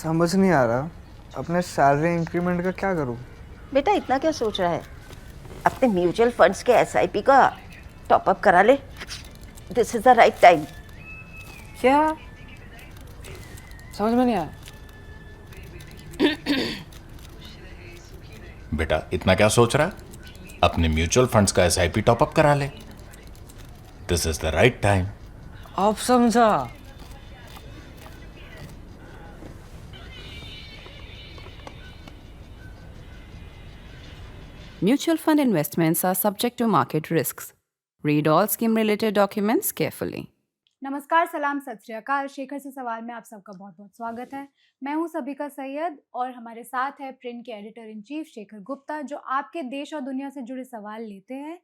समझ नहीं आ रहा अपने सैलरी इंक्रीमेंट का क्या करूं। बेटा इतना क्या सोच रहा है? अपने म्यूचुअल फंड्स के एसआईपी का टॉप अप करा ले। This is the right time. क्या? समझ में नहीं आया। बेटा इतना क्या सोच रहा है? अपने म्यूचुअल फंड्स का एसआईपी टॉपअप करा ले। This is the right time. अब समझा। Mutual fund investments are subject to market risks. Read all scheme related documents carefully. नमस्कार, सलाम, सत श्री अकाल। शेखर से सवाल में आप सबका बहुत बहुत स्वागत है। मैं हूं सबिका सैयद और हमारे साथ है प्रिंट के editor in chief Shekhar Gupta, जो आपके देश और दुनिया से जुड़े सवाल लेते हैं।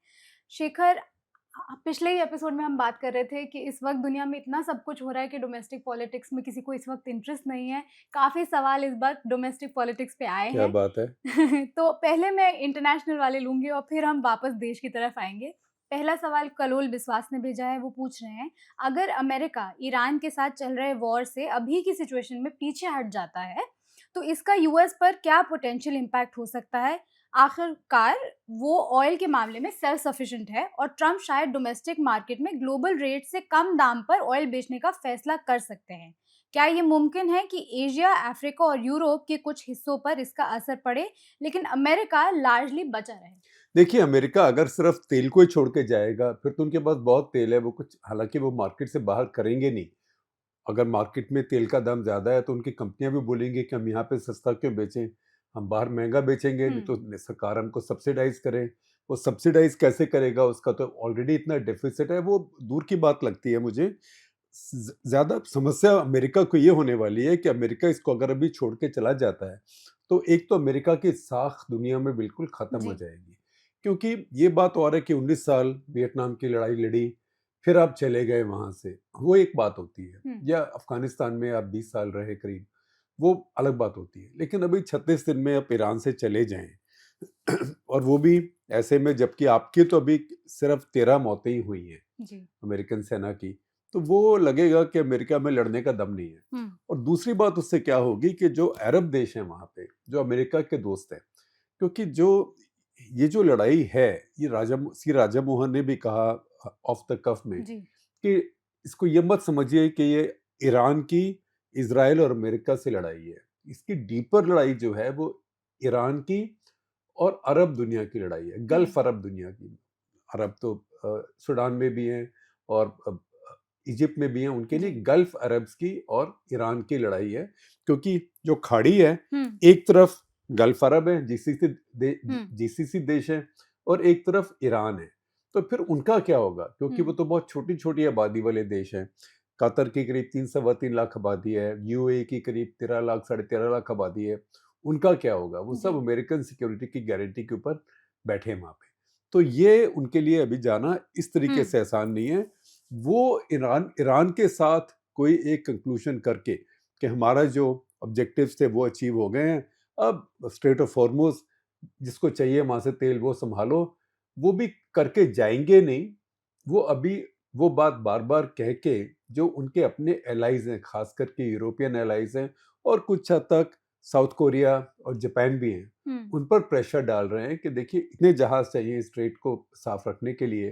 शेखर, पिछले ही एपिसोड में हम बात कर रहे थे कि इस वक्त दुनिया में इतना सब कुछ हो रहा है कि डोमेस्टिक पॉलिटिक्स में किसी को इस वक्त इंटरेस्ट नहीं है। काफ़ी सवाल इस बार डोमेस्टिक पॉलिटिक्स पे आए क्या हैं। बात है। तो पहले मैं इंटरनेशनल वाले लूंगी और फिर हम वापस देश की तरफ आएंगे। पहला सवाल कलोल विश्वास ने भेजा है। वो पूछ रहे हैं, अगर अमेरिका ईरान के साथ चल रहे वॉर से अभी की सिचुएशन में पीछे हट जाता है तो इसका यूएस पर क्या पोटेंशियल इम्पैक्ट हो सकता है? आखिरकार वो ऑयल के मामले में सेल्फ सफिशिएंट है और ट्रम्प शायद डोमेस्टिक मार्केट में ग्लोबल रेट से कम दाम पर ऑयल बेचने का फैसला कर सकते हैं। क्या ये मुमकिन है कि एशिया, अफ्रीका और यूरोप के कुछ हिस्सों पर इसका असर पड़े लेकिन अमेरिका लार्जली बचा रहे? देखिए, अमेरिका अगर सिर्फ तेल को ही छोड़ के जाएगा फिर तो उनके पास बहुत तेल है। वो कुछ, हालांकि वो मार्केट से बाहर करेंगे नहीं। अगर मार्केट में तेल का दाम ज़्यादा है तो उनकी कंपनियां भी बोलेंगी कि हम यहाँ पे सस्ता क्यों बेचें, हम बाहर महंगा बेचेंगे, नहीं तो सरकार हमको सब्सिडाइज करे। वो सब्सिडाइज कैसे करेगा? उसका तो ऑलरेडी इतना डेफिसिट है, वो दूर की बात लगती है मुझे। ज़्यादा समस्या अमेरिका को ये होने वाली है कि अमेरिका इसको अगर अभी छोड़ के चला जाता है तो एक तो अमेरिका की साख दुनिया में बिल्कुल ख़त्म हो जाएगी। क्योंकि ये बात और है कि 19 साल वियतनाम की लड़ाई लड़ी, फिर आप चले गए वहाँ से, वो एक बात होती है। या अफगानिस्तान में आप 20 साल रहे करीब, वो अलग बात होती है। लेकिन अभी 36 दिन में आप ईरान से चले जाएं और वो भी ऐसे में जबकि आपकी तो अभी सिर्फ 13 मौतें ही हुई हैं अमेरिकन सेना की, तो वो लगेगा कि अमेरिका में लड़ने का दम नहीं है। और दूसरी बात उससे क्या होगी कि जो अरब देश हैं वहाँ पे, जो अमेरिका के दोस्त हैं, क्योंकि ये जो लड़ाई है, ये राजा मोहन ने भी कहा ऑफ द कफ में कि इसको ये मत समझिए कि ये ईरान की, इजराइल और अमेरिका से लड़ाई है। इसकी डीपर लड़ाई जो है वो ईरान की और अरब दुनिया की लड़ाई है, गल्फ अरब दुनिया की। अरब तो सूडान में भी हैं और इजिप्ट में भी हैं, उनके लिए गल्फ अरब्स की और ईरान की लड़ाई है। क्योंकि जो खाड़ी है, एक तरफ गल्फ अरब है, जीसीसी देश है, और एक तरफ ईरान है। तो फिर उनका क्या होगा? क्योंकि वो तो बहुत छोटी छोटी आबादी वाले देश हैं। कतर की करीब 3-3 लाख आबादी है, यूएई की करीब 13 लाख 13.5 लाख आबादी है। उनका क्या होगा? वो सब अमेरिकन सिक्योरिटी की गारंटी के ऊपर बैठे हैं वहाँ पे। तो ये उनके लिए अभी जाना इस तरीके से आसान नहीं है। वो ईरान के साथ कोई एक कंक्लूजन करके कि हमारा जो ऑब्जेक्टिव्स थे वो अचीव हो गए हैं, अब स्ट्रेट ऑफ हॉर्मुज जिसको चाहिए वहाँ से तेल वो संभालो, वो भी करके जाएंगे नहीं। वो अभी वो बात बार बार कह के जो उनके अपने एलाइज हैं, खास करके यूरोपियन एलाइज हैं और कुछ हद तक साउथ कोरिया और जापान भी हैं, उन पर प्रेशर डाल रहे हैं कि देखिए इतने जहाज चाहिए स्ट्रेट को साफ रखने के लिए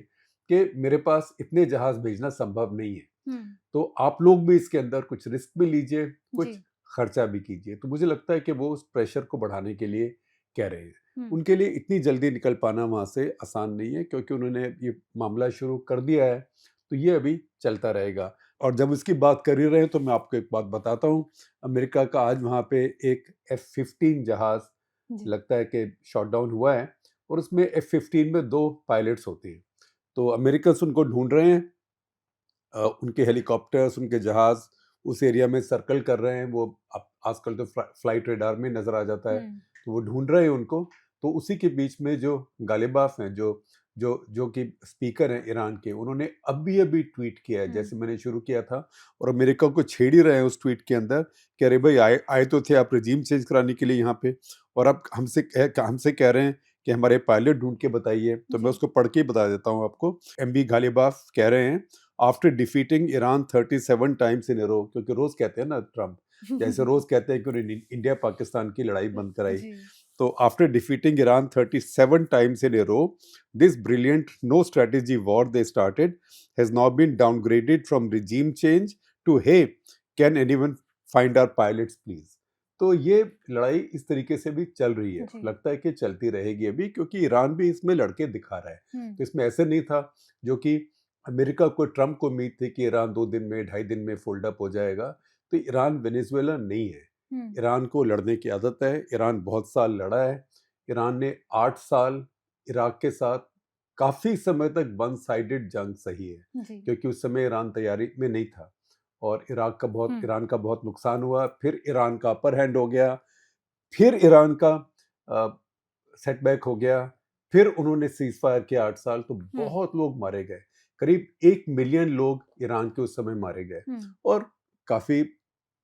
कि मेरे पास इतने जहाज भेजना संभव नहीं है। तो आप लोग भी इसके अंदर कुछ रिस्क भी लीजिए, कुछ खर्चा भी कीजिए। तो मुझे लगता है कि वो उस प्रेशर को बढ़ाने के लिए कह रहे हैं। उनके लिए इतनी जल्दी निकल पाना वहाँ से आसान नहीं है, क्योंकि उन्होंने ये मामला शुरू कर दिया है, तो ये अभी चलता रहेगा। और जब इसकी बात कर ही रहे हैं तो मैं आपको एक बात बताता हूँ। अमेरिका का आज वहाँ पे एक F-15 जहाज लगता है कि शॉट डाउन हुआ है, और उसमें F-15 में 2 पायलट्स होते हैं। तो अमेरिकन उनको ढूंढ रहे हैं, उनके हेलीकॉप्टर्स, उनके जहाज उस एरिया में सर्कल कर रहे हैं। वो आजकल तो फ्लाइट रेडार में नजर आ जाता है, तो वो ढूंढ रहे हैं उनको। तो उसी के बीच में जो गालिबाफ हैं, जो कि स्पीकर हैं ईरान के, उन्होंने अभी ट्वीट किया है जैसे मैंने शुरू किया था, और अमेरिका को छेड़ ही रहे हैं उस ट्वीट के अंदर कि अरे भाई आए तो थे आप रजीम चेंज कराने के लिए यहाँ पे, और अब हमसे कह रहे हैं कि हमारे पायलट ढूंढ के बताइए। तो मैं उसको पढ़ के ही बता देता हूँ आपको। एमबी गालिबाफ कह रहे हैं, after defeating Iran 37 times in a row, क्योंकि रोज कहते हैं ना ट्रम्प जैसे रोज कहते हैं कि उन्होंने इंडिया पाकिस्तान की लड़ाई बंद कराई। जी। तो after defeating Iran 37 times in a row, this brilliant no strategy war they started has now been downgraded from regime change to hey, can anyone find our pilots please? तो ये लड़ाई इस तरीके से भी चल रही है, जी। लगता है कि चलती रहेगी अभी, क्योंकि ईरान भी इसमें लड़के दिखा रहा है। तो इसमें ऐसे नहीं था जो कि अमेरिका को, ट्रम्प को उम्मीद थी कि ईरान 2 दिन में 2.5 दिन में फोल्ड अप हो जाएगा। तो ईरान वेनेजुएला नहीं है। ईरान को लड़ने की आदत है, ईरान बहुत साल लड़ा है। ईरान ने 8 साल इराक के साथ काफ़ी समय तक वन साइडेड जंग सही है, जी। क्योंकि उस समय ईरान तैयारी में नहीं था और ईरान का बहुत नुकसान हुआ। फिर ईरान का अपर हैंड हो गया, फिर ईरान का सेटबैक हो गया, फिर उन्होंने सीज फायर किया 8 साल, तो बहुत लोग मारे गए। करीब 1 मिलियन लोग ईरान के उस समय मारे गए और काफ़ी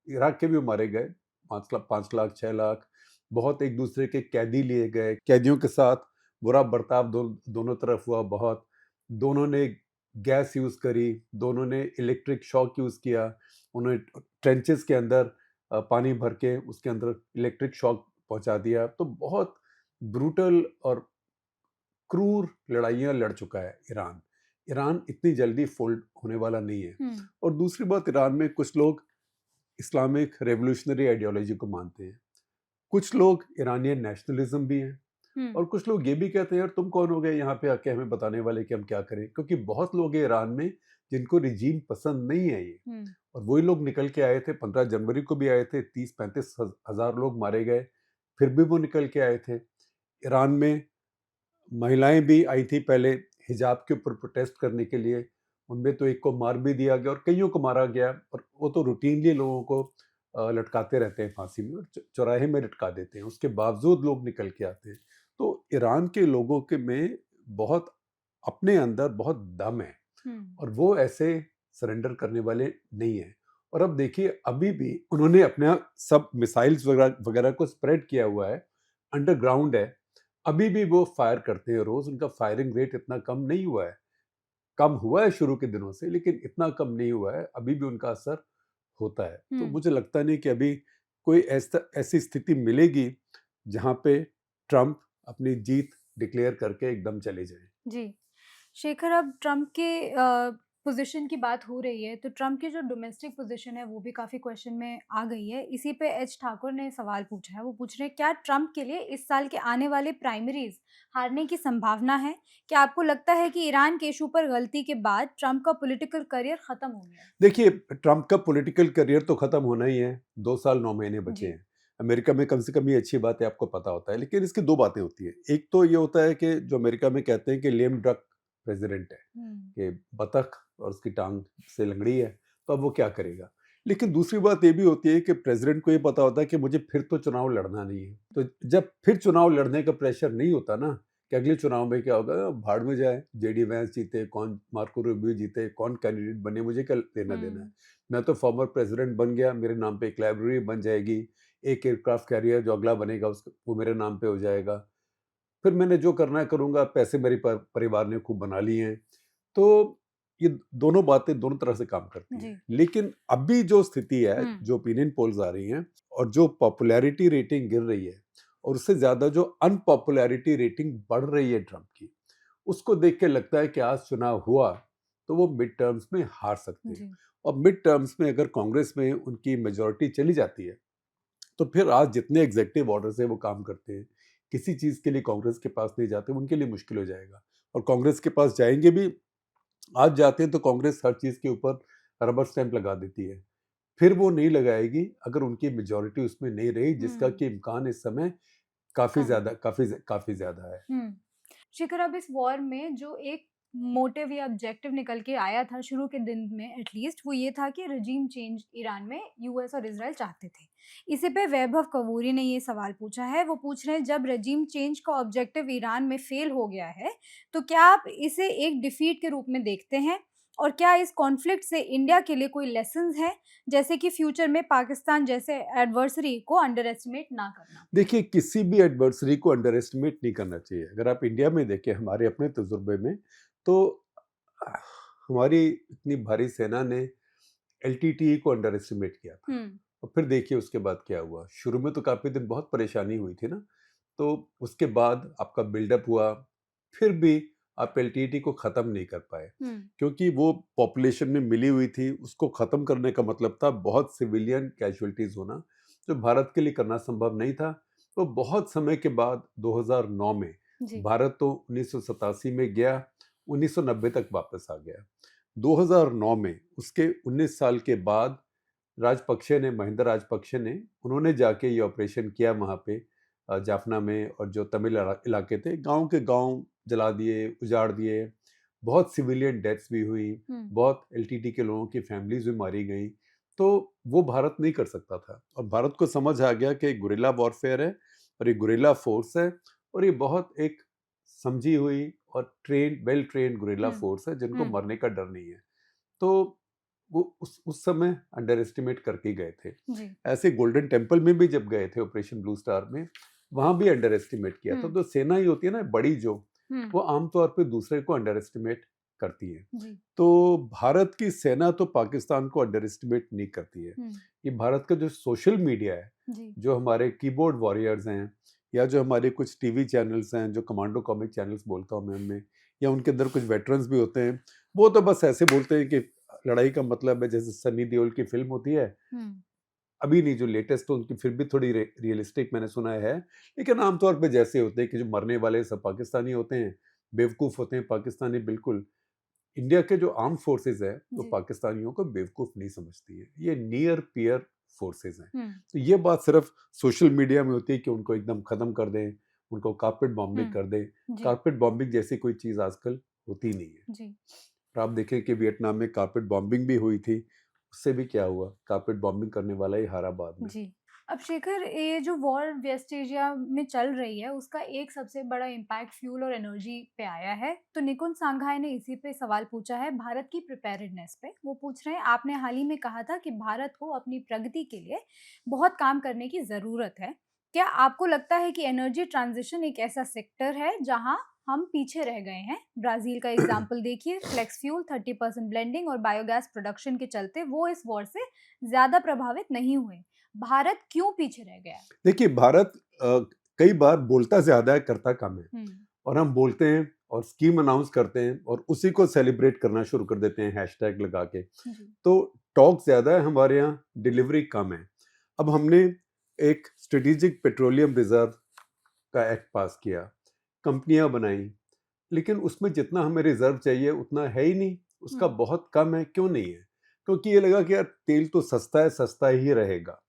इराक के भी मारे गए, 5 लाख 6 लाख। बहुत एक दूसरे के कैदी लिए गए, कैदियों के साथ बुरा बर्ताव दोनों तरफ हुआ बहुत। दोनों ने गैस यूज़ करी, दोनों ने इलेक्ट्रिक शॉक यूज़ किया, उन्होंने ट्रेंचेस के अंदर पानी भर के उसके अंदर इलेक्ट्रिक शॉक पहुंचा दिया। तो बहुत ब्रूटल और क्रूर लड़ाइयाँ लड़ चुका है ईरान। ईरान इतनी जल्दी फोल्ड होने वाला नहीं है। और दूसरी बात, ईरान में कुछ लोग इस्लामिक रेवोल्यूशनरी आइडियोलॉजी को मानते हैं, कुछ लोग ईरानियन नेशनलिज्म भी हैं, और कुछ लोग ये भी कहते हैं यार तुम कौन हो गए यहाँ पे आके हमें बताने वाले कि हम क्या करें, क्योंकि बहुत लोग हैं ईरान में जिनको रिजीम पसंद नहीं है ये। और वही लोग निकल के आए थे, 15 जनवरी को भी आए थे, 30-35 हज़ार लोग मारे गए, फिर भी वो निकल के आए थे। ईरान में महिलाएं भी आई थी पहले हिजाब के ऊपर प्रोटेस्ट करने के लिए, उनमें तो एक को मार भी दिया गया और कईयों को मारा गया, और वो तो रूटीनली लोगों को लटकाते रहते हैं फांसी में और चौराहे में लटका देते हैं, उसके बावजूद लोग निकल के आते हैं। तो ईरान के लोगों के में बहुत अपने अंदर बहुत दम है और वो ऐसे सरेंडर करने वाले नहीं है। और अब देखिए अभी भी उन्होंने अपने सब मिसाइल्स वगैरह को स्प्रेड किया हुआ है, अंडरग्राउंड है, अभी भी वो फायर करते हैं रोज। उनका फायरिंग रेट इतना कम नहीं हुआ है, कम हुआ है शुरू के दिनों से, लेकिन इतना कम नहीं हुआ है, अभी भी उनका असर होता है। तो मुझे लगता नहीं कि अभी कोई ऐसी स्थिति मिलेगी जहां पे ट्रम्प अपनी जीत डिक्लेयर करके एकदम चले जाए। जी। शेखर, अब ट्रम्प के पोजीशन की बात हो रही है, तो ट्रम्प की जो डोमेस्टिक पोजीशन है वो भी काफ़ी क्वेश्चन में आ गई है। इसी पे एच ठाकुर ने सवाल पूछा है, वो पूछ रहे हैं क्या ट्रम्प के लिए इस साल के आने वाले प्राइमरीज हारने की संभावना है? क्या आपको लगता है कि ईरान के इशू पर गलती के बाद ट्रम्प का पॉलिटिकल करियर खत्म हो गया है? देखिए, ट्रम्प का पॉलिटिकल करियर तो खत्म होना ही है, 2 साल 9 महीने बचे जी। हैं। अमेरिका में कम से कम ये अच्छी बात है, आपको पता होता है, लेकिन इसकी 2 बातें होती है। एक तो ये होता है कि जो अमेरिका में कहते हैं कि लेम डक प्रेसिडेंट है, कि बतख और उसकी टांग से लंगड़ी है, तो अब वो क्या करेगा। लेकिन दूसरी बात ये भी होती है कि प्रेसिडेंट को ये पता होता है कि मुझे फिर तो चुनाव लड़ना नहीं है। तो जब फिर चुनाव लड़ने का प्रेशर नहीं होता ना कि अगले चुनाव में क्या होगा, भाड़ में जाए, जेडी वैंस जीते, कौन मार्को रूबियो जीते, कौन कैंडिडेट बने, मुझे क्या लेना देना है। मैं तो फॉर्मर प्रेसिडेंट बन गया, मेरे नाम पे एक लाइब्रेरी बन जाएगी, एक एयरक्राफ्ट कैरियर जो अगला बनेगा उसका वो मेरे नाम पे हो जाएगा, फिर मैंने जो करना है करूँगा, पैसे मेरे परिवार ने खूब बना लिए हैं। तो ये दोनों बातें दोनों तरह से काम करती हैं। लेकिन अभी जो स्थिति है, जो ओपिनियन पोल्स आ रही हैं और जो पॉपुलैरिटी रेटिंग गिर रही है और उससे ज़्यादा जो अनपॉपुलैरिटी रेटिंग बढ़ रही है ट्रम्प की, उसको देख के लगता है कि आज चुनाव हुआ तो वो मिड टर्म्स में हार सकते हैं। और मिड टर्म्स में अगर कांग्रेस में उनकी मेजॉरिटी चली जाती है तो फिर आज जितने एग्जेक्टिव ऑर्डर्स है वो काम करते हैं, किसी चीज़ के लिए कांग्रेस के पास नहीं जाते, उनके लिए मुश्किल हो जाएगा। और कांग्रेस के पास जाएंगे भी, आज जाते हैं तो कांग्रेस हर चीज़ के ऊपर रबर स्टैंप लगा देती है, फिर वो नहीं लगाएगी अगर उनकी मेजॉरिटी उसमें नहीं रही, जिसका कि इम्कान इस समय काफ़ी ज़्यादा है। शिखर, अब इस वॉर में जो एक मोटिव या ऑब्जेक्टिव निकल के आया था शुरू के दिन में एटलीस्ट, वो ये था कि रजीम चेंज ईरान में यूएस और इजराइल चाहते थे। इसी पे वैभव कवूरी ने ये सवाल पूछा है, वो पूछ रहे हैं जब रजीम चेंज का ऑब्जेक्टिव ईरान में फेल हो गया है तो क्या आप इसे एक डिफीट के रूप में देखते हैं, और क्या इस कॉन्फ्लिक्ट से इंडिया के लिए कोई लेसन्स है, जैसे कि फ्यूचर में पाकिस्तान जैसे एडवर्सरी को अंडर एस्टिमेट ना करना? देखिए, किसी भी एडवर्सरी को अंडर एस्टिमेट नहीं करना चाहिए। अगर आप इंडिया में देखें, हमारे अपने तजुर्बे में, तो हमारी इतनी भारी सेना ने एलटीटीई को अंडर एस्टिमेट किया था और फिर देखिए उसके बाद क्या हुआ। शुरू में तो काफ़ी दिन बहुत परेशानी हुई थी ना, तो उसके बाद आपका बिल्डअप हुआ, फिर भी आप एलटीटी को ख़त्म नहीं कर पाए, क्योंकि वो पॉपुलेशन में मिली हुई थी। उसको ख़त्म करने का मतलब था बहुत सिविलियन कैजुअलिटीज़ होना, जो भारत के लिए करना संभव नहीं था। तो बहुत समय के बाद 2009 में जी भारत तो 1987 में गया, 1990 तक वापस आ गया। 2009 में उसके 19 साल के बाद राजपक्षे ने, महिंदा राजपक्षे ने, उन्होंने जाके ये ऑपरेशन किया वहाँ पे जाफना में, और जो तमिल इलाके थे, गांव के गांव जला दिए, उजाड़ दिए। बहुत सिविलियन डेथ्स भी हुई, बहुत एलटीटी के लोगों की फैमिलीज भी मारी गई। तो वो भारत नहीं कर सकता था, और भारत को समझ आ गया कि गुरिल्ला वॉरफेयर है और ये गुरिल्ला फोर्स है, और ये बहुत एक समझी हुई और वेल ट्रेन्ड गुरिल्ला फोर्स है जिनको मरने का डर नहीं है। तो वो उस समय अंडर एस्टिमेट करके गए थे। जी ऐसे गोल्डन टेम्पल में भी जब गए थे ऑपरेशन ब्लू स्टार में, वहां भी अंडर एस्टिमेट किया था। तो सेना ही होती है ना बड़ी, जो वो आमतौर पे दूसरे को अंडर एस्टिमेट करती है। जी तो भारत की सेना तो पाकिस्तान को अंडर एस्टिमेट नहीं करती है। ये भारत का जो सोशल मीडिया है, जी जो हमारे कीबोर्ड वॉरियर्स हैं, या जो हमारे कुछ टीवी चैनल्स हैं, जो कमांडो कॉमिक चैनल्स बोलता हूँ मैं उनमें, या उनके अंदर कुछ वेटरन्स भी होते हैं, वो तो बस ऐसे बोलते हैं कि लड़ाई का मतलब है, जैसे सनी देओल की फिल्म होती है, अभी नहीं जो लेटेस्ट तो उनकी फिर भी थोड़ी रियलिस्टिक मैंने सुना है, लेकिन आमतौर पे जैसे होते हैं कि जो मरने वाले सब पाकिस्तानी होते हैं, बेवकूफ़ होते हैं पाकिस्तानी। बिल्कुल इंडिया के जो आर्म फोर्सेस है वो जी पाकिस्तानियों को बेवकूफ़ नहीं समझती है, ये नियर पियर फोर्सेस हैं। हम्म तो ये बात सिर्फ सोशल मीडिया में होती है कि उनको एकदम ख़त्म कर दें, उनको कारपेट बॉम्बिंग कर दें। जी कारपेट बॉम्बिंग जैसी कोई चीज़ आजकल होती नहीं है। जी और आप देखें कि वियतनाम में कारपेट बॉम्बिंग भी हुई थी, उससे भी क्या हुआ, कारपेट बॉम्बिंग करने वाला ही हारा बाद में। जी अब शेखर, ये जो वॉर वेस्ट एशिया में चल रही है उसका एक सबसे बड़ा इम्पैक्ट फ्यूल और एनर्जी पे आया है। तो निकुंज सांघाई ने इसी पे सवाल पूछा है भारत की प्रिपेयर्डनेस पे। वो पूछ रहे हैं, आपने हाल ही में कहा था कि भारत को अपनी प्रगति के लिए बहुत काम करने की ज़रूरत है। क्या आपको लगता है कि एनर्जी ट्रांजिशन एक ऐसा सेक्टर है जहां हम पीछे रह गए हैं? ब्राज़ील का एग्जाम्पल देखिए, फ्लेक्स फ्यूल, 30% ब्लेंडिंग और बायोगैस प्रोडक्शन के चलते वो इस वॉर से ज़्यादा प्रभावित नहीं हुए। भारत क्यों पीछे रह गया? देखिए भारत कई बार बोलता ज़्यादा है, करता कम है। हुँ, और हम बोलते हैं और स्कीम अनाउंस करते हैं और उसी को सेलिब्रेट करना शुरू कर देते हैं हैशटैग लगा के। जी, तो टॉक ज़्यादा है हमारे यहाँ, डिलीवरी कम है। अब हमने एक स्ट्रेटेजिक पेट्रोलियम रिजर्व का एक्ट पास किया, कंपनियां बनाई, लेकिन उसमें जितना हमें रिजर्व चाहिए उतना है ही नहीं, उसका बहुत कम है। क्यों नहीं है? क्योंकि ये लगा कि यार तेल तो सस्ता है, सस्ता ही रहेगा।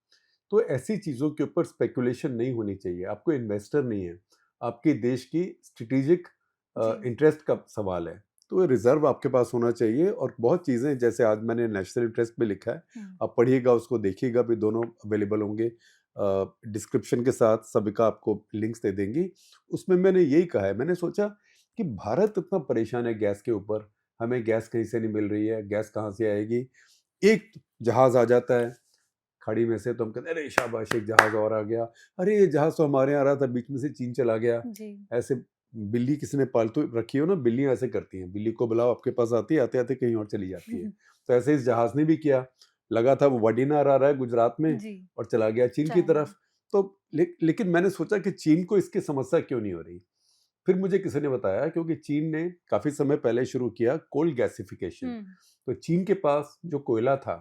तो ऐसी चीज़ों के ऊपर स्पेकुलेशन नहीं होनी चाहिए। आपको इन्वेस्टर नहीं है, आपके देश की स्ट्रेटेजिक जी, इंटरेस्ट का सवाल है। तो ये रिजर्व आपके पास होना चाहिए। और बहुत चीज़ें, जैसे आज मैंने नेशनल इंटरेस्ट में लिखा है, हुँ, आप पढ़िएगा, उसको देखिएगा भी, दोनों अवेलेबल होंगे डिस्क्रिप्शन के साथ, सभी का आपको लिंक्स दे देंगी। उसमें मैंने यही कहा है, मैंने सोचा कि भारत इतना परेशान है गैस के ऊपर, हमें गैस कहीं से नहीं मिल रही है, गैस कहाँ से आएगी। एक जहाज़ आ जाता है खाड़ी में से, तो हम कहते हैं अरे शाबाश, एक जहाज़ और आ गया। अरे ये जहाज़ तो हमारे यहाँ आ रहा था, बीच में से चीन चला गया। जी, ऐसे बिल्ली किसी ने पालतू रखी हो ना, बिल्लियाँ ऐसे करती हैं, बिल्ली को बुलाओ आपके पास आती है, आते आते कहीं और चली जाती है। तो ऐसे इस जहाज़ ने भी किया, लगा था वो वडीनार आ रहा है गुजरात में, जी, और चला गया चीन की चाइना, तरफ। तो लेकिन मैंने सोचा कि चीन को इसकी समस्या क्यों नहीं हो रही। फिर मुझे किसी ने बताया क्योंकि चीन ने काफ़ी समय पहले शुरू किया कोल गैसिफिकेशन। हुँ, तो चीन के पास जो कोयला था,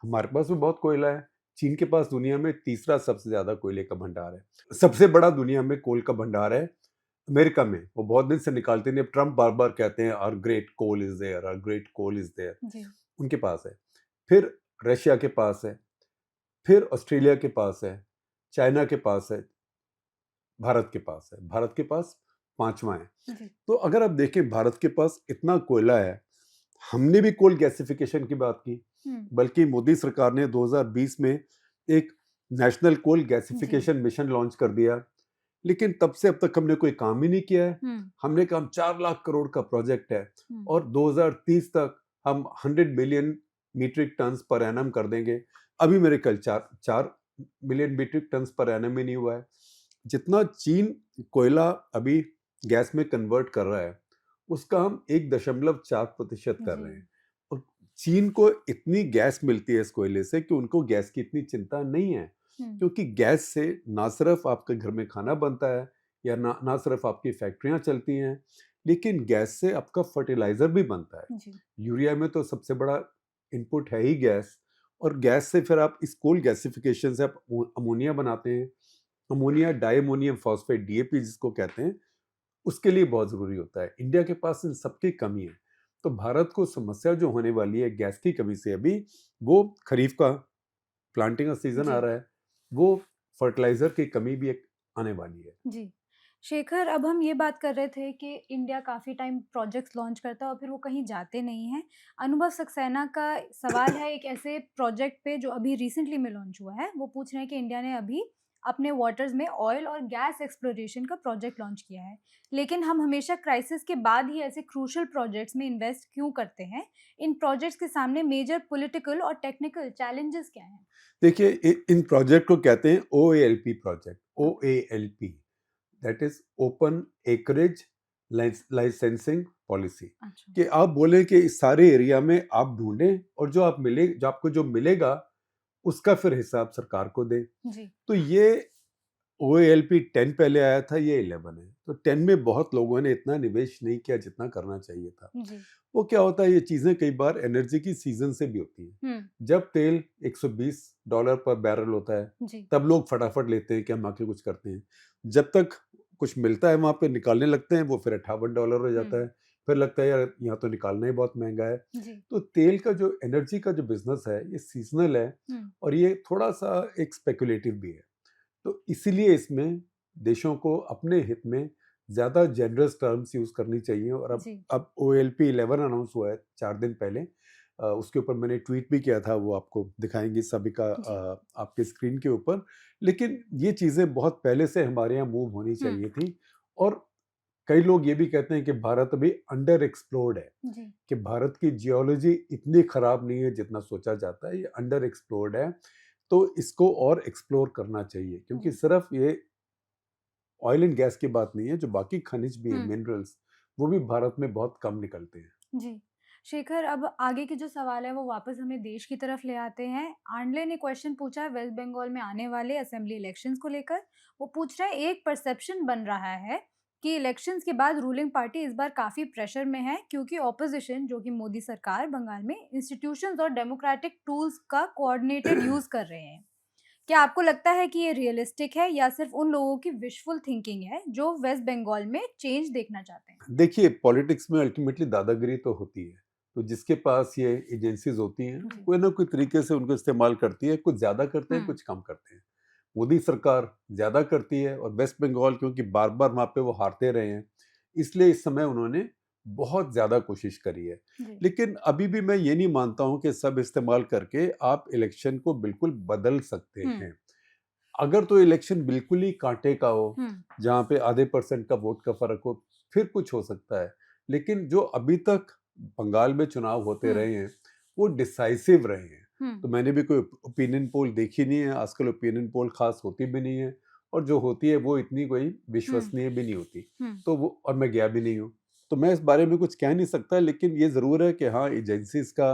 हमारे पास भी बहुत कोयला है, चीन के पास दुनिया में तीसरा सबसे ज़्यादा कोयले का भंडार है। सबसे बड़ा दुनिया में कोल का भंडार है अमेरिका में, वो बहुत दिन से निकालते नहीं। अब ट्रम्प बार बार कहते हैं our great coal is there, our great coal is there, जी, उनके पास है। फिर रशिया के पास है, फिर ऑस्ट्रेलिया के पास है, चाइना के पास है, भारत के पास है। भारत के पास पांचवा है। जी, तो अगर आप देखें भारत के पास इतना कोयला है, हमने भी कोल गैसिफिकेशन की बात की, हुँ, बल्कि मोदी सरकार ने 2020 में एक नेशनल कोल जी, गैसिफिकेशन मिशन लॉन्च कर दिया, लेकिन तब से अब तक हमने कोई काम ही नहीं किया है। हुँ, हमने कहा हम 4 लाख करोड़ का प्रोजेक्ट है हुँ, और 2030 तक हम 100 मिलियन मीट्रिक टन्स पर एनम कर देंगे। अभी मेरे कल 4 मिलियन मीट्रिक टन्स पर एनम ही नहीं हुआ है। जितना चीन कोयला अभी गैस में कन्वर्ट कर रहा है, उसका हम 1.4% कर रहे जी, हैं। और चीन को इतनी गैस मिलती है इस कोयले से कि उनको गैस की इतनी चिंता नहीं है, क्योंकि गैस से ना सिर्फ आपके घर में खाना बनता है या ना सिर्फ आपकी फैक्ट्रियां चलती हैं, लेकिन गैस से आपका फर्टिलाइजर भी बनता है। जी यूरिया में तो सबसे बड़ा इनपुट है ही गैस, और गैस से फिर आप इस कोल गैसिफिकेशन से आप अमोनिया बनाते हैं। Ammonia di ammonium phosphate DAP जिसको कहते हैं, उसके लिए बहुत ज़रूरी होता है। इंडिया के पास इन सबकी कमी है, तो भारत को समस्या जो होने वाली है गैस की कमी से, अभी वो खरीफ का प्लांटिंग का सीजन आ जी रहा है, वो फर्टिलाइजर की कमी भी एक आने वाली है। जी शेखर, अब हम ये बात कर रहे थे कि इंडिया काफ़ी टाइम प्रोजेक्ट्स लॉन्च करता है और फिर वो कहीं जाते नहीं हैं। अनुभव सक्सेना का सवाल है एक ऐसे प्रोजेक्ट पे जो अभी रिसेंटली में लॉन्च हुआ है। वो पूछ रहे हैं कि इंडिया ने अभी अपने वाटर्स में ऑयल और गैस एक्सप्लोरेशन का प्रोजेक्ट लॉन्च किया है, लेकिन हम हमेशा क्राइसिस के बाद ही ऐसे क्रूशल प्रोजेक्ट्स में इन्वेस्ट क्यों करते हैं? इन प्रोजेक्ट्स के सामने मेजर पॉलिटिकल और टेक्निकल चैलेंजेस क्या हैं? देखिए, इन प्रोजेक्ट को कहते हैं OALP project, OALP, that is open acreage licensing policy. अच्छा कि आप बोले कि इस सारे एरिया में आप ढूंढें और जो आपको जो मिलेगा उसका फिर हिसाब सरकार को दें। जी तो ये OALP 10 पहले आया था, ये 11 है। तो 10 में बहुत लोगों ने इतना निवेश नहीं किया जितना करना चाहिए था। जी वो क्या होता है, ये चीज़ें कई बार एनर्जी की सीजन से भी होती हैं। जब तेल $120 पर बैरल होता है, जी तब लोग फटाफट लेते हैं कि हम आके कुछ करते हैं। जब तक कुछ मिलता है वहाँ पे निकालने लगते हैं, वो फिर $58 हो जाता है। फिर लगता है यार यहाँ तो निकालना ही बहुत महंगा है। जी तो तेल का जो एनर्जी का जो बिजनेस है ये सीजनल है, और ये थोड़ा सा एक स्पेकुलेटिव भी है। तो इसीलिए इसमें देशों को अपने हित में ज़्यादा जेनरस टर्म्स यूज़ करनी चाहिए। और जी अब OALP 11 अनाउंस हुआ है 4 दिन पहले। उसके ऊपर मैंने ट्वीट भी किया था, वो आपको दिखाएंगे सभी का जी आपके स्क्रीन के ऊपर। लेकिन ये चीज़ें बहुत पहले से हमारे यहाँ मूव होनी चाहिए थी। और कई लोग ये भी कहते हैं कि भारत अभी अंडर एक्सप्लोर्ड है, जी कि भारत की जियोलॉजी इतनी खराब नहीं है जितना सोचा जाता है, ये अंडर एक्सप्लोर्ड है। तो इसको और एक्सप्लोर करना चाहिए, क्योंकि सिर्फ ये ऑयल एंड गैस की बात नहीं है, जो बाकी खनिज भी हैं, मिनरल्स, वो भी भारत में बहुत कम निकलते हैं। जी शेखर, अब आगे के जो सवाल है वो वापस हमें देश की तरफ ले आते हैं। आंडले ने क्वेश्चन पूछा है वेस्ट बंगाल में आने वाले असेंबली इलेक्शंस को लेकर। वो पूछ रहा है एक परसेप्शन बन रहा है कि इलेक्शंस के बाद रूलिंग पार्टी इस बार काफ़ी प्रेशर में है, क्योंकि ऑपोजिशन जो कि मोदी सरकार बंगाल में इंस्टीट्यूशंस और डेमोक्रेटिक टूल्स का कोऑर्डिनेटेड यूज़ कर रहे हैं। क्या आपको लगता है कि ये रियलिस्टिक है या सिर्फ उन लोगों की विशफुल थिंकिंग है जो वेस्ट बंगाल में चेंज देखना चाहते हैं? देखिए, पॉलिटिक्स में अल्टीमेटली दादागिरी तो होती है। तो जिसके पास ये एजेंसीज होती हैं, जी कोई ना कोई तरीके से उनको इस्तेमाल करती है। कुछ ज़्यादा करते हैं, कुछ कम करते हैं। मोदी सरकार ज़्यादा करती है, और वेस्ट बंगाल क्योंकि बार-बार वहाँ पे वो हारते रहे हैं, इसलिए इस समय उन्होंने बहुत ज़्यादा कोशिश करी है। जी लेकिन अभी भी मैं ये नहीं मानता हूँ कि सब इस्तेमाल करके आप इलेक्शन को बिल्कुल बदल सकते हैं। अगर तो इलेक्शन बिल्कुल ही कांटे का हो, जहाँ पे आधे % का वोट का फ़र्क हो, फिर कुछ हो सकता है। लेकिन जो अभी तक बंगाल में चुनाव होते रहे हैं, वो डिसाइसिव रहे हैं। तो मैंने भी कोई ओपिनियन पोल देखी नहीं है। आजकल ओपिनियन पोल खास होती भी नहीं है, और जो होती है वो इतनी कोई विश्वसनीय भी नहीं होती। तो वो, और मैं गया भी नहीं हूँ, तो मैं इस बारे में कुछ कह नहीं सकता। लेकिन ये ज़रूर है कि हाँ, एजेंसीज़ का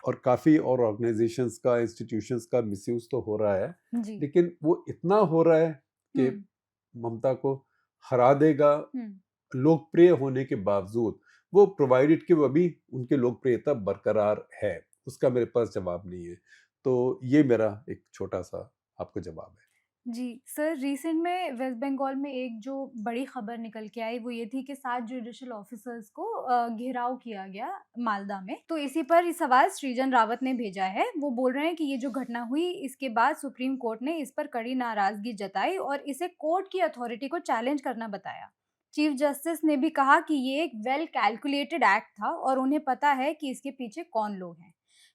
और काफ़ी और ऑर्गेनाइजेशंस का, इंस्टीट्यूशंस का मिसयूज़ तो हो रहा है। जी लेकिन वो इतना हो रहा है कि ममता को हरा देगा, लोकप्रिय होने के बावजूद, वो प्रोवाइडेड कि वो अभी उनकी लोकप्रियता बरकरार है। उसका मेरे पास जवाब नहीं है। तो ये मेरा एक छोटा-सा आपको जवाब है। जी सर, रिसेंट में वेस्ट बंगाल में एक जो बड़ी खबर निकल के आई वो ये थी कि 7 जुडिशियल ऑफिसर्स को घेराव किया गया मालदा में। तो इसी पर ये सवाल सृजन रावत ने भेजा है। वो बोल रहे हैं कि ये जो घटना हुई इसके बाद सुप्रीम कोर्ट ने इस पर कड़ी नाराजगी जताई और इसे कोर्ट की अथॉरिटी को चैलेंज करना बताया। चीफ जस्टिस ने भी कहा कि ये एक वेल कैलकुलेटेड एक्ट था और उन्हें पता है कि इसके पीछे कौन लोग हैं।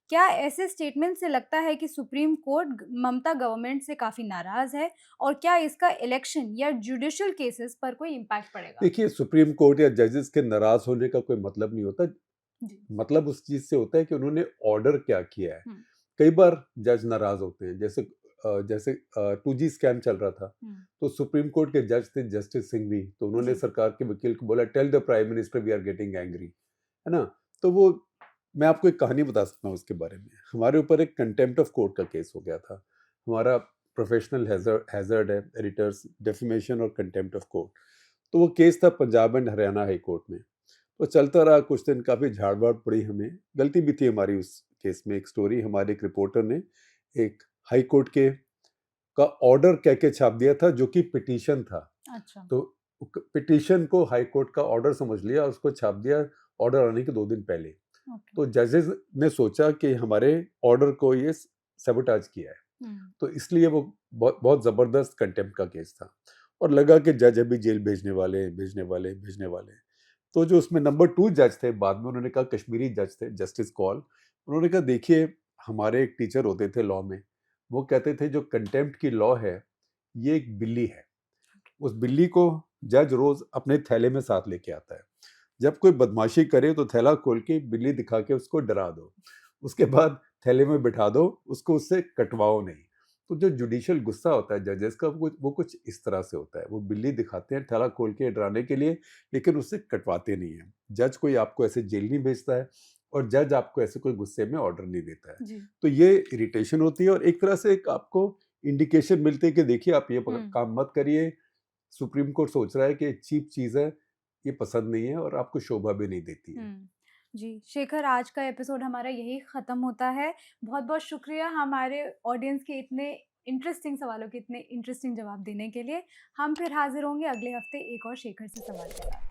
क्या ऐसे स्टेटमेंट से लगता है कि सुप्रीम कोर्ट ममता गवर्नमेंट से काफी नाराज है, और क्या इसका इलेक्शन या जुडिशियल केसेस पर कोई इम्पैक्ट पड़ेगा? देखिए, सुप्रीम कोर्ट या जजेस के नाराज होने का कोई मतलब नहीं होता। जी मतलब उस चीज़ से होता है कि उन्होंने ऑर्डर क्या किया है। कई बार जज नाराज होते हैं, जैसे 2G स्कैम चल रहा था, तो सुप्रीम कोर्ट के जज थे जस्टिस सिंघवी, तो उन्होंने जी सरकार के वकील को बोला tell the prime minister we are getting angry, है ना। तो वो मैं आपको एक कहानी बता सकता हूँ उसके बारे में। हमारे ऊपर एक कंटेम्प्ट ऑफ कोर्ट का केस हो गया था। हमारा प्रोफेशनल हैज़र्ड है, एडिटर्स डेफेमेशन और कंटेम्प्ट ऑफ कोर्ट। तो वो केस था Punjab and Haryana high court में। तो चलता रहा कुछ दिन, काफ़ी झाड़-बाड़ पड़ी हमें। गलती भी थी हमारी उस केस में। एक स्टोरी हमारे एक रिपोर्टर ने एक हाई कोर्ट का ऑर्डर कह के छाप दिया था, जो कि पिटीशन था। अच्छा। तो पिटीशन को हाई कोर्ट का ऑर्डर समझ लिया और उसको छाप दिया ऑर्डर आने के 2 दिन पहले। ओके। तो जजेस ने सोचा कि हमारे ऑर्डर को ये सैबोटाज किया है, तो इसलिए वो बहुत ज़बरदस्त कंटेम्प्ट का केस था और लगा कि जज अभी जेल भेजने वाले हैं। तो जो उसमें नंबर 2 जज थे, बाद में उन्होंने कहा, कश्मीरी जज थे, जस्टिस कौल, उन्होंने कहा देखिए, हमारे एक टीचर होते थे लॉ में, वो कहते थे जो कंटेम्प्ट की लॉ है, ये एक बिल्ली है। उस बिल्ली को जज रोज अपने थैले में साथ लेके आता है। जब कोई बदमाशी करे तो थैला खोल के बिल्ली दिखा के उसको डरा दो, उसके बाद थैले में बिठा दो, उसको उससे कटवाओ नहीं। तो जो जुडिशियल गुस्सा होता है जजेस का, वो कुछ इस तरह से होता है। वो बिल्ली दिखाते हैं थैला खोल के डराने के लिए, लेकिन उससे कटवाते नहीं है। जज कोई आपको ऐसे जेल नहीं भेजता है और जज आपको ऐसे कोई गुस्से में ऑर्डर नहीं देता है। जी। तो ये इरिटेशन होती है और एक तरह से एक आपको इंडिकेशन मिलती है कि देखिए आप ये काम मत करिए। सुप्रीम कोर्ट सोच रहा है कि चीप चीज़ है, ये पसंद नहीं है और आपको शोभा भी नहीं देती है। जी, शेखर, आज का एपिसोड हमारा यही ख़त्म होता है। बहुत-बहुत शुक्रिया हमारे ऑडियंस के इतने इंटरेस्टिंग सवालों के इतने इंटरेस्टिंग जवाब देने के लिए। हम फिर हाज़िर होंगे अगले हफ़्ते एक और शेखर से सवाल के साथ।